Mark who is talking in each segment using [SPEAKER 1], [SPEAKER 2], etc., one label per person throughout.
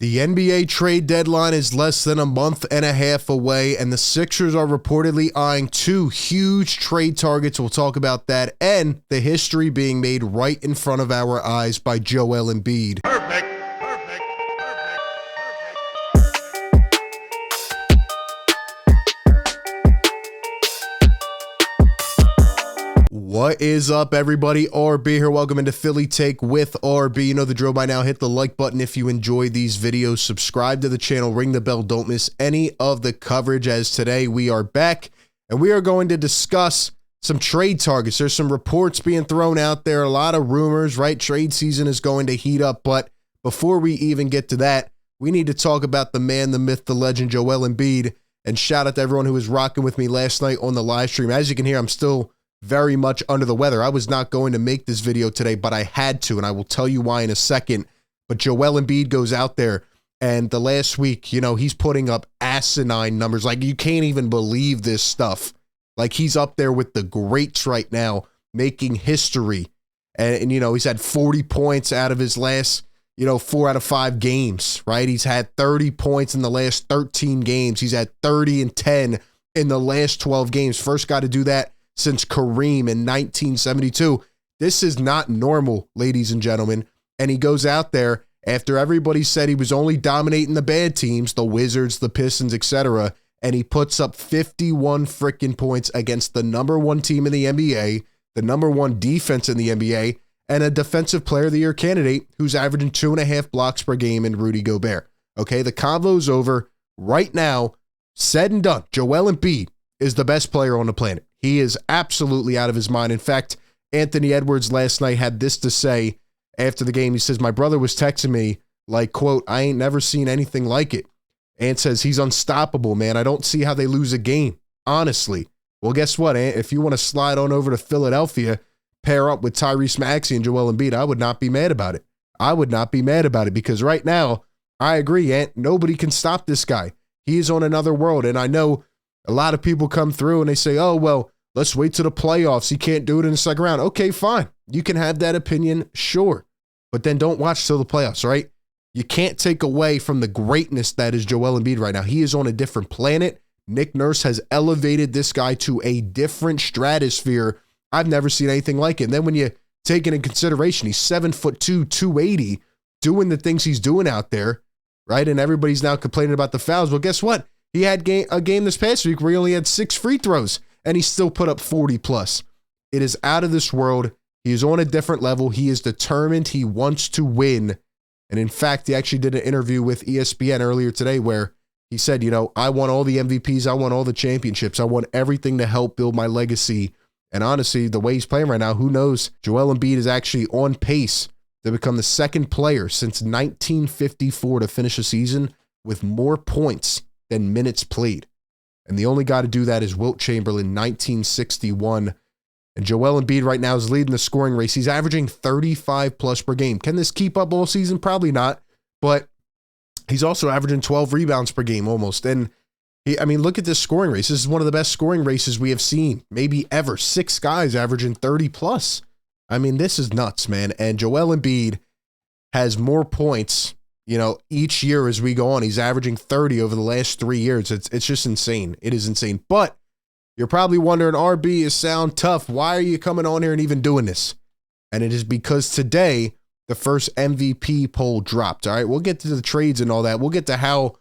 [SPEAKER 1] The NBA trade deadline is less than a month and a half away, and the Sixers are reportedly eyeing two huge trade targets. We'll talk about that and the history being made right in front of our eyes by Joel Embiid.
[SPEAKER 2] Perfect.
[SPEAKER 1] What is up, everybody? RB here. Welcome into Philly Take with RB. You know the drill by now. Hit the like button if you enjoy these videos. Subscribe to the channel. Ring the bell. Don't miss any of the coverage, as today we are back and we are going to discuss some trade targets. There's some reports being thrown out there. A lot of rumors, right? Trade season is going to heat up. But before we even get to that, we need to talk about the man, the myth, the legend, Joel Embiid. And shout out to everyone who was rocking with me last night on the live stream. As you can hear, I'm still very much under the weather. I was not going to make this video today, but I had to, and I will tell you why in a second. But Joel Embiid goes out there, and the last week, you know, he's putting up asinine numbers. Like, you can't even believe this stuff. Like, he's up there with the greats right now, making history. And you know, he's had 40 points out of his last, 4 out of 5 games, right? He's had 30 points in the last 13 games. He's had 30 and 10 in the last 12 games. First guy to do that since Kareem in 1972. This is not normal, ladies and gentlemen. And he goes out there after everybody said he was only dominating the bad teams, the Wizards, the Pistons, etc., and he puts up 51 freaking points against the number one team in the NBA, the number one defense in the NBA, and a defensive player of the year candidate who's averaging 2.5 blocks per game in Rudy Gobert. Okay, the convo's over right now. Said and done. Joel Embiid is the best player on the planet. He is absolutely out of his mind. In fact, Anthony Edwards last night had this to say after the game. He says, my brother was texting me like, quote, I ain't never seen anything like it. Ant says, he's unstoppable, man. I don't see how they lose a game, honestly. Well, guess what, Ant? If you want to slide on over to Philadelphia, pair up with Tyrese Maxey and Joel Embiid, I would not be mad about it. I would not be mad about it because right now, I agree, Ant, nobody can stop this guy. He is on another world, and I know a lot of people come through and they say, oh, well, let's wait to the playoffs. He can't do it in the second round. Okay, fine. You can have that opinion, sure. But then don't watch till the playoffs, right? You can't take away from the greatness that is Joel Embiid right now. He is on a different planet. Nick Nurse has elevated this guy to a different stratosphere. I've never seen anything like it. And then when you take it in consideration, he's 7'2", 280, doing the things he's doing out there, right? And everybody's now complaining about the fouls. Well, guess what? He had a game this past week where he only had 6 free throws, and he still put up 40 plus. It is out of this world. He is on a different level. He is determined. He wants to win. And in fact, he actually did an interview with ESPN earlier today where he said, I want all the MVPs. I want all the championships. I want everything to help build my legacy. And honestly, the way he's playing right now, who knows? Joel Embiid is actually on pace to become the second player since 1954 to finish a season with more points than minutes played. And the only guy to do that is Wilt Chamberlain, 1961. And Joel Embiid right now is leading the scoring race. He's averaging 35 plus per game. Can this keep up all season? Probably not. But he's also averaging 12 rebounds per game almost. And look at this scoring race. This is one of the best scoring races we have seen, maybe ever. 6 guys averaging 30 plus. This is nuts, man. And Joel Embiid has more points each year as we go on. He's averaging 30 over the last 3 years. It's just insane. It is insane. But you're probably wondering, RB is sound tough. Why are you coming on here and even doing this? And it is because today, the first MVP poll dropped. All right, we'll get to the trades and all that. We'll get to how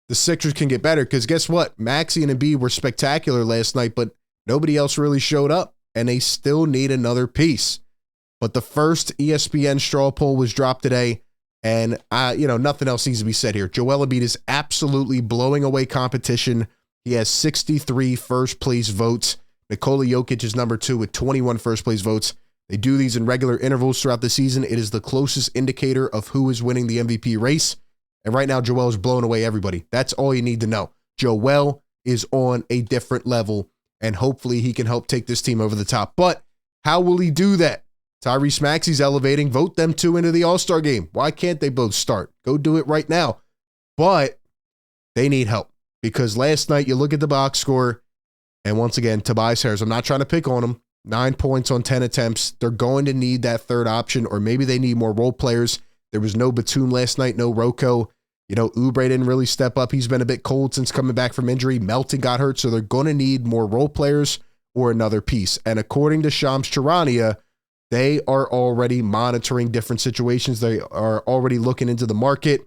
[SPEAKER 1] the Sixers can get better. Because guess what? Maxey and Embiid were spectacular last night, but nobody else really showed up. And they still need another piece. But the first ESPN straw poll was dropped today. And, nothing else needs to be said here. Joel Embiid is absolutely blowing away competition. He has 63 first-place votes. Nikola Jokic is number 2 with 21 first-place votes. They do these in regular intervals throughout the season. It is the closest indicator of who is winning the MVP race. And right now, Joel is blowing away everybody. That's all you need to know. Joel is on a different level, and hopefully he can help take this team over the top. But how will he do that? Tyrese Maxey's elevating. Vote them 2 into the All-Star game. Why can't they both start? Go do it right now. But they need help because last night you look at the box score, and once again, Tobias Harris, I'm not trying to pick on him, 9 points on 10 attempts. They're going to need that third option, or maybe they need more role players. There was no Batum last night, no Rocco. You know, Oubre didn't really step up. He's been a bit cold since coming back from injury. Melton got hurt, so they're going to need more role players or another piece. And according to Shams Charania, they are already monitoring different situations. They are already looking into the market.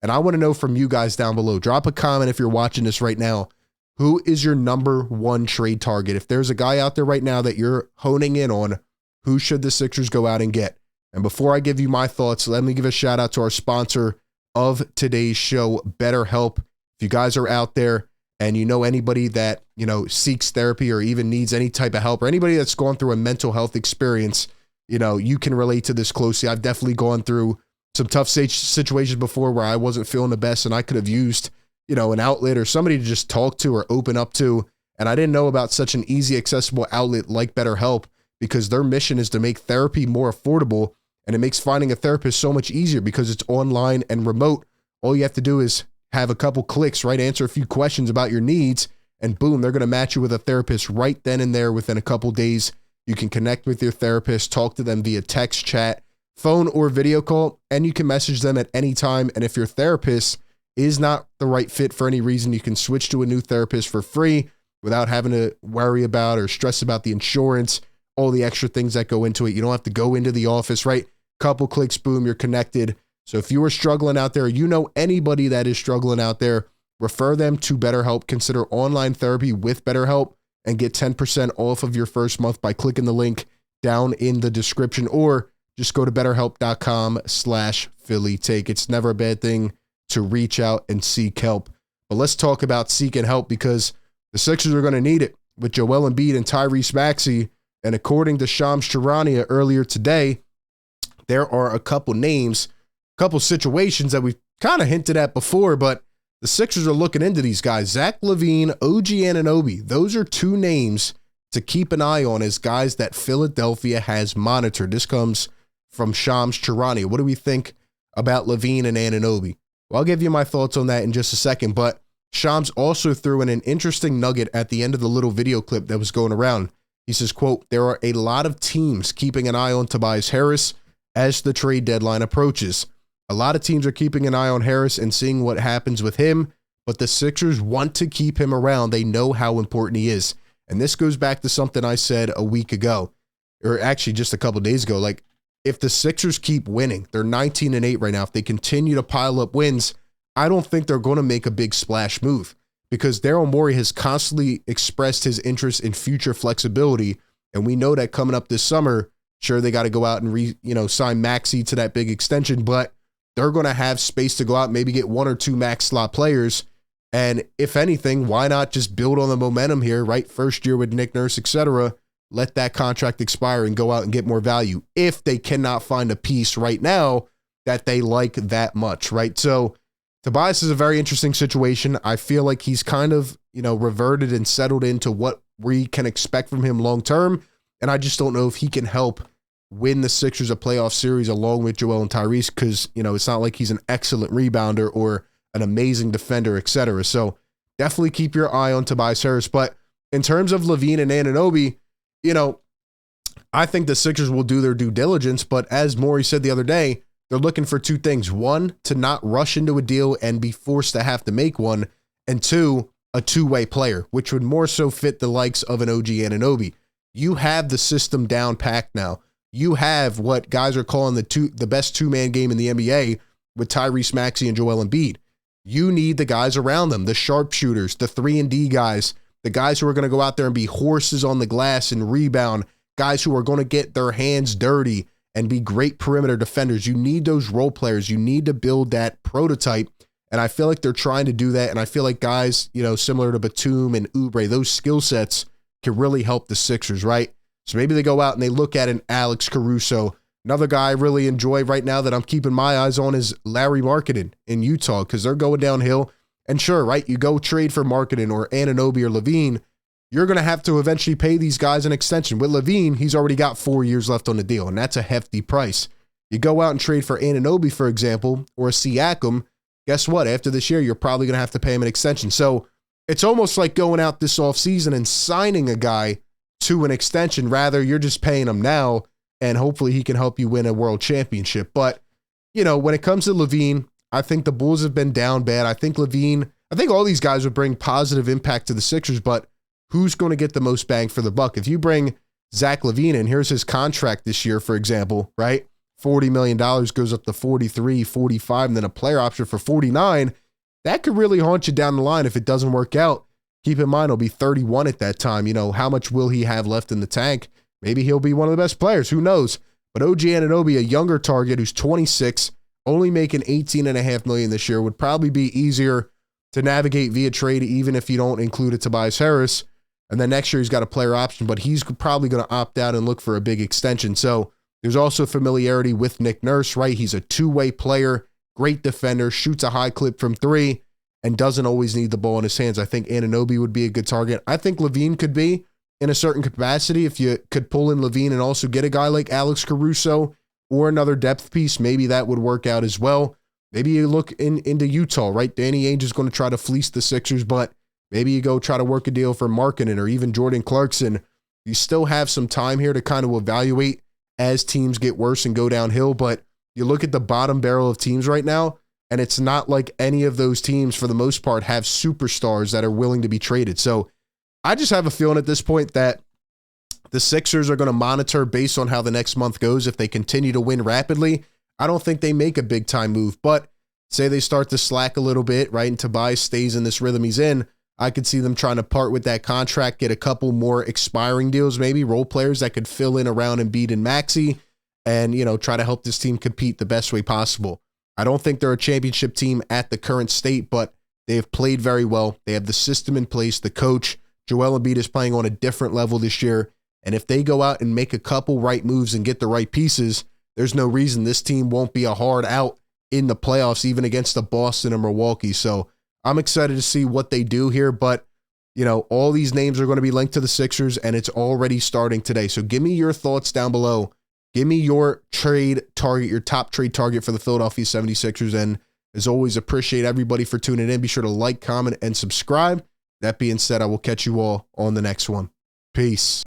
[SPEAKER 1] And I want to know from you guys down below. Drop a comment if you're watching this right now. Who is your #1 trade target? If there's a guy out there right now that you're honing in on, who should the Sixers go out and get? And before I give you my thoughts, let me give a shout out to our sponsor of today's show, BetterHelp. If you guys are out there and you know anybody that, you know, seeks therapy or even needs any type of help, or anybody that's gone through a mental health experience, you know, you can relate to this closely. I've definitely gone through some tough situations before where I wasn't feeling the best and I could have used, you know, an outlet or somebody to just talk to or open up to. And I didn't know about such an easy, accessible outlet like BetterHelp, because their mission is to make therapy more affordable, and it makes finding a therapist so much easier because it's online and remote. All you have to do is have a couple clicks, right? Answer a few questions about your needs, and boom, they're going to match you with a therapist right then and there within a couple days. You can connect with your therapist, talk to them via text, chat, phone, or video call, and you can message them at any time. And if your therapist is not the right fit for any reason, you can switch to a new therapist for free without having to worry about or stress about the insurance, all the extra things that go into it. You don't have to go into the office, right? Couple clicks, boom, you're connected. So if you are struggling out there, you know anybody that is struggling out there, refer them to BetterHelp. Consider online therapy with BetterHelp and get 10% off of your first month by clicking the link down in the description, or just go to betterhelp.com/PhillyTake. It's never a bad thing to reach out and seek help. But let's talk about seeking help, because the Sixers are going to need it with Joel Embiid and Tyrese Maxey. And according to Shams Charania earlier today, there are a couple names, a couple situations that we've kind of hinted at before, but the Sixers are looking into these guys. Zach LaVine, OG Anunoby. Those are two names to keep an eye on as guys that Philadelphia has monitored. This comes from Shams Charania. What do we think about LaVine and Anunoby? Well, I'll give you my thoughts on that in just a second, but Shams also threw in an interesting nugget at the end of the little video clip that was going around. He says, quote, "There are a lot of teams keeping an eye on Tobias Harris as the trade deadline approaches. A lot of teams are keeping an eye on Harris and seeing what happens with him, but the Sixers want to keep him around. They know how important he is." And this goes back to something I said a week ago, or actually just a couple days ago. Like, if the Sixers keep winning, they're 19-8 right now. If they continue to pile up wins, I don't think they're going to make a big splash move, because Daryl Morey has constantly expressed his interest in future flexibility. And we know that coming up this summer, sure, they got to go out and sign Maxey to that big extension, but they're going to have space to go out and maybe get one or two max slot players. And if anything, why not just build on the momentum here, right? First year with Nick Nurse, etc. Let that contract expire and go out and get more value if they cannot find a piece right now that they like that much, right? So Tobias is a very interesting situation. I feel like he's kind of, reverted and settled into what we can expect from him long term. And I just don't know if he can help win the Sixers a playoff series along with Joel and Tyrese, because, it's not like he's an excellent rebounder or an amazing defender, etc. So definitely keep your eye on Tobias Harris. But in terms of LaVine and Anunoby, I think the Sixers will do their due diligence. But as Morey said the other day, they're looking for two things. One, to not rush into a deal and be forced to have to make one. And two, a two-way player, which would more so fit the likes of an OG Anunoby. You have the system down packed now. You have what guys are calling the best two-man game in the NBA with Tyrese Maxey and Joel Embiid. You need the guys around them, the sharpshooters, the 3-and-D guys, the guys who are going to go out there and be horses on the glass and rebound, guys who are going to get their hands dirty and be great perimeter defenders. You need those role players. You need to build that prototype. And I feel like they're trying to do that. And I feel like guys, similar to Batum and Oubre, those skill sets can really help the Sixers, right? So maybe they go out and they look at an Alex Caruso. Another guy I really enjoy right now that I'm keeping my eyes on is Larry Markkinen in Utah, because they're going downhill. And sure, right, you go trade for Markkinen or Anunoby or LaVine, you're going to have to eventually pay these guys an extension. With LaVine, he's already got 4 years left on the deal, and that's a hefty price. You go out and trade for Anunoby, for example, or a Siakam, guess what? After this year, you're probably going to have to pay him an extension. So it's almost like going out this offseason and signing a guy to an extension. Rather, you're just paying him now, and hopefully he can help you win a world championship. But, when it comes to LaVine, I think the Bulls have been down bad. I think all these guys would bring positive impact to the Sixers, but who's going to get the most bang for the buck? If you bring Zach LaVine in, here's his contract this year, for example, right? $40 million goes up to 43, 45, and then a player option for 49. That could really haunt you down the line if it doesn't work out. Keep in mind, he'll be 31 at that time. You know, how much will he have left in the tank? Maybe he'll be one of the best players. Who knows? But OG Anunoby, a younger target who's 26, only making $18.5 million this year, would probably be easier to navigate via trade, even if you don't include a Tobias Harris. And then next year he's got a player option, but he's probably going to opt out and look for a big extension. So there's also familiarity with Nick Nurse, right? He's a two-way player, great defender, shoots a high clip from three, and doesn't always need the ball in his hands. I think Anunoby would be a good target. I think LaVine could be in a certain capacity. If you could pull in LaVine and also get a guy like Alex Caruso or another depth piece, maybe that would work out as well. Maybe you look into Utah, right? Danny Ainge is going to try to fleece the Sixers, but maybe you go try to work a deal for Markkanen or even Jordan Clarkson. You still have some time here to kind of evaluate as teams get worse and go downhill, but you look at the bottom barrel of teams right now, and it's not like any of those teams, for the most part, have superstars that are willing to be traded. So I just have a feeling at this point that the Sixers are going to monitor based on how the next month goes. If they continue to win rapidly, I don't think they make a big-time move, but say they start to slack a little bit, right, and Tobias stays in this rhythm he's in, I could see them trying to part with that contract, get a couple more expiring deals, maybe role players that could fill in around Embiid and Maxey, and, you know, try to help this team compete the best way possible. I don't think they're a championship team at the current state, but they have played very well. They have the system in place, the coach. Joel Embiid is playing on a different level this year, and if they go out and make a couple right moves and get the right pieces, there's no reason this team won't be a hard out in the playoffs, even against the Boston and Milwaukee. So I'm excited to see what they do here, but, you know, all these names are going to be linked to the Sixers, and it's already starting today. So give me your thoughts down below. Give me your trade target, your top trade target for the Philadelphia 76ers. And as always, appreciate everybody for tuning in. Be sure to like, comment, and subscribe. That being said, I will catch you all on the next one. Peace.